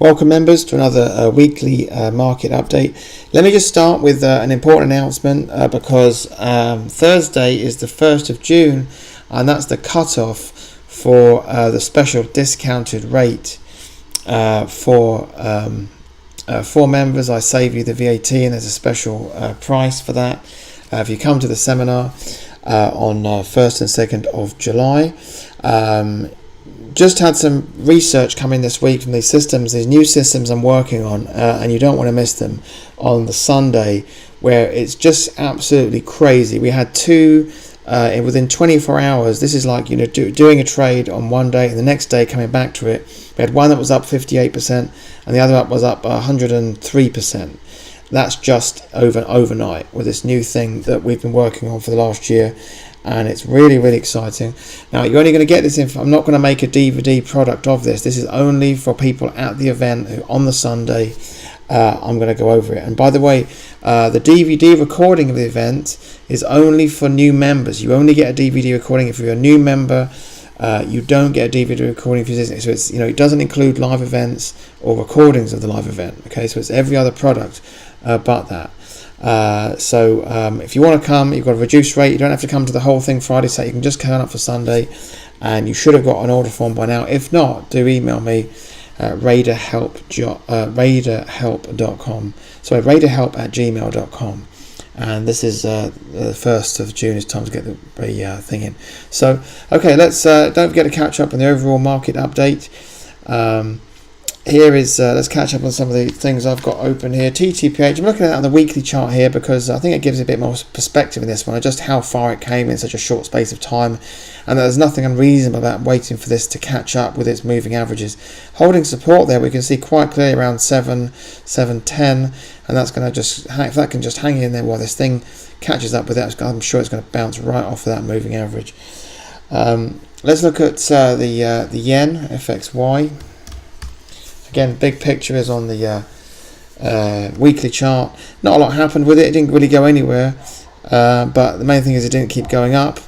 Welcome members to another weekly market update. Let me just start with an important announcement because Thursday is the 1st of June and that's the cutoff for the special discounted rate for members. I save you the VAT and there's a special price for that if you come to the seminar on 1st and 2nd of July. Just had some research coming this week from these new systems I'm working on, and you don't want to miss them on the Sunday, where it's just absolutely crazy. We had two within 24 hours. This is like, doing a trade on one day and the next day coming back to it. We had one that was up 58% and the other was up 103%. That's just overnight with this new thing that we've been working on for the last year. And it's really, really exciting. Now, you're only going to get this info. I'm not going to make a DVD product of this. This is only for people at the event who, on the Sunday, I'm going to go over it. And by the way, the DVD recording of the event is only for new members. You only get a DVD recording if you're a new member. You don't get a DVD recording if you're existing. So it's, it doesn't include live events or recordings of the live event. Okay, so it's every other product but that. So if you want to come, you've got a reduced rate. You don't have to come to the whole thing Friday, so you can just turn up for Sunday, and you should have got an order form by now. If not, do email me at raiderhelp.com. Sorry, raiderhelp@gmail.com. And this is the 1st of June. It's time to get the thing in. So okay, let's don't forget to catch up on the overall market update. Here is, let's catch up on some of the things I've got open here. TTPH, I'm looking at it on the weekly chart here because I think it gives a bit more perspective in this one, just how far it came in such a short space of time, and there's nothing unreasonable about waiting for this to catch up with its moving averages. Holding support there, we can see quite clearly around 710, and that's going to just, if that can just hang in there while this thing catches up with that, I'm sure it's going to bounce right off of that moving average. Let's look at the yen, FXY. Again, big picture is on the weekly chart. Not a lot happened with it. It didn't really go anywhere. But the main thing is it didn't keep going up.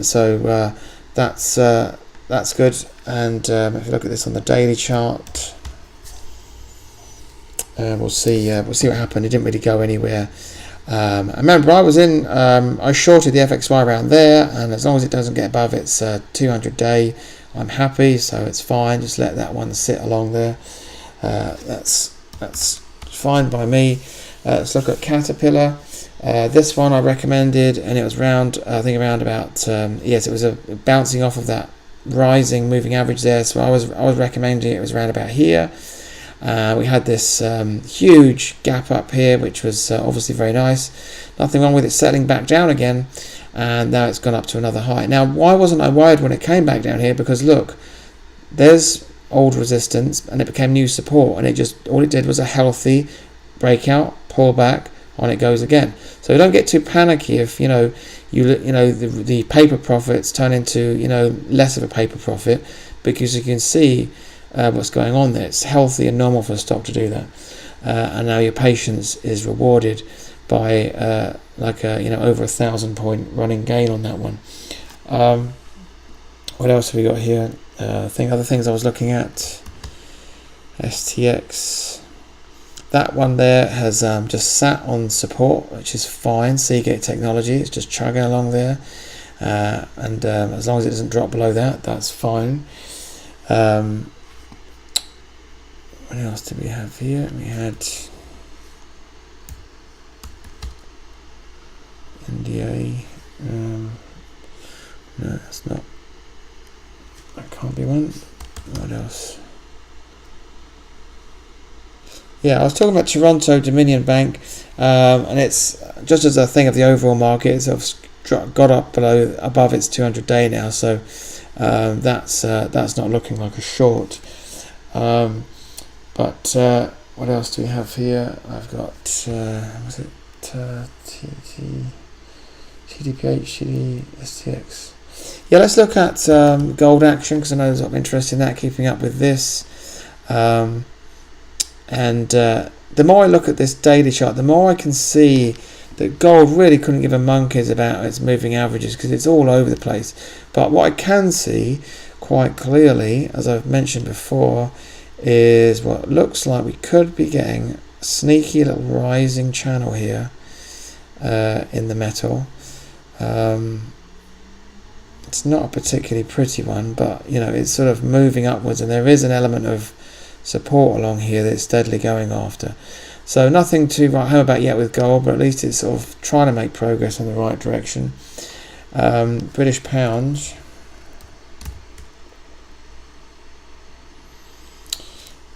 So that's good. And if you look at this on the daily chart, we'll see what happened. It didn't really go anywhere. I remember I shorted the FXY around there, and as long as it doesn't get above its 200-day, I'm happy, so it's fine. Just let that one sit along there. That's fine by me. Let's look at Caterpillar. This one I recommended, and it was around about yes, it was bouncing off of that rising moving average there. So I was recommending it was around about here. We had this huge gap up here, which was obviously very nice. Nothing wrong with it settling back down again, and now it's gone up to another high. Now, why wasn't I worried when it came back down here? Because look, there's old resistance, and it became new support, and all it did was a healthy breakout, pull back, on it goes again. So don't get too panicky if the paper profits turn into less of a paper profit, because you can see what's going on there. It's healthy and normal for a stock to do that, and now your patience is rewarded by over 1,000 point running gain on that one. What else have we got here? Other things I was looking at. STX. That one there has just sat on support, which is fine. Seagate Technology, it's just chugging along there, and as long as it doesn't drop below that, that's fine. What else did we have here? We had NDA. No, that's not. That can't be one. What else? Yeah, I was talking about Toronto Dominion Bank, and it's just as a thing of the overall market. It's sort of got up above its 200-day now, so that's not looking like a short. But what else do we have here? I've got was it TDPH, STX. Yeah, let's look at gold action, because I know there's a lot of interest in that, keeping up with this. And the more I look at this daily chart, the more I can see that gold really couldn't give a monkeys about its moving averages, because it's all over the place. But what I can see quite clearly, as I've mentioned before, is what looks like we could be getting a sneaky little rising channel here in the metal. It's not a particularly pretty one, but it's sort of moving upwards, and there is an element of support along here that it's steadily going after. So nothing to write home about yet with gold, but at least it's sort of trying to make progress in the right direction. British pound.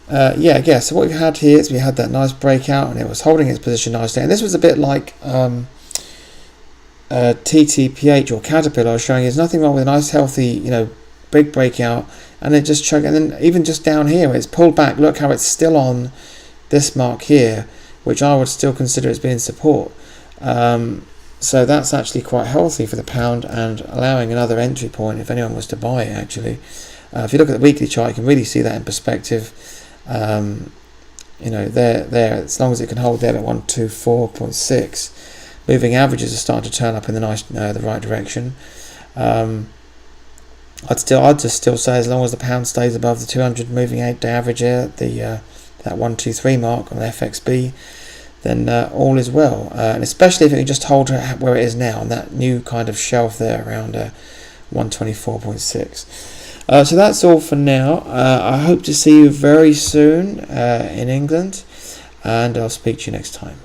So what we've had here is we had that nice breakout, and it was holding its position nicely, and this was a bit like TTPH or Caterpillar I was showing. There's nothing wrong with a nice healthy big breakout, and it just chugged, and then even just down here it's pulled back. Look how it's still on this mark here, which I would still consider as being support. So that's actually quite healthy for the pound, and allowing another entry point if anyone was to buy it actually. If you look at the weekly chart, you can really see that in perspective. There, as long as it can hold there at 124.6, moving averages are starting to turn up in the right direction. I'd just still say, as long as the pound stays above the 200 moving 8-day average here, that 123 mark on FXB, then all is well. And especially if it can just hold where it is now, on that new kind of shelf there around 124.6. So that's all for now. I hope to see you very soon in England, and I'll speak to you next time.